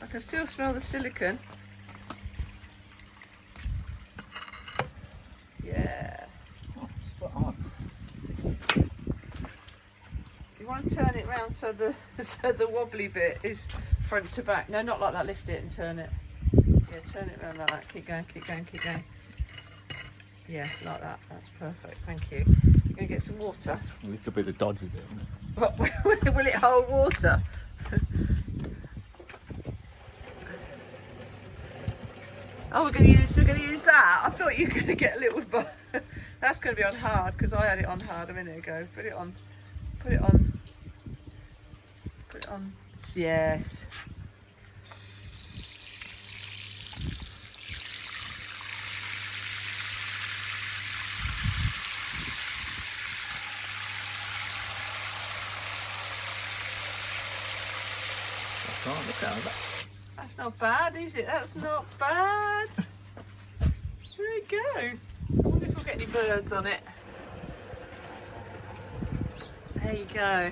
I can still smell the silicone. Yeah. Spot on. You want to turn it round so the wobbly bit is front to back. No, not like that. Lift it and turn it. Yeah, turn it around like that. Keep going, keep going, keep going. Yeah, like that. That's perfect. Thank you. I'm gonna get some water. Well, this will be the dodgy bit, isn't it? What, will it hold water? Oh, we're gonna use that. I thought you were gonna get a little but that's gonna be on hard because I had it on hard a minute ago. Put it on. Put it on. Put it on. Yes. Oh, look at that. That's not bad, is it? That's not bad. There you go. I wonder if we'll get any birds on it. There you go.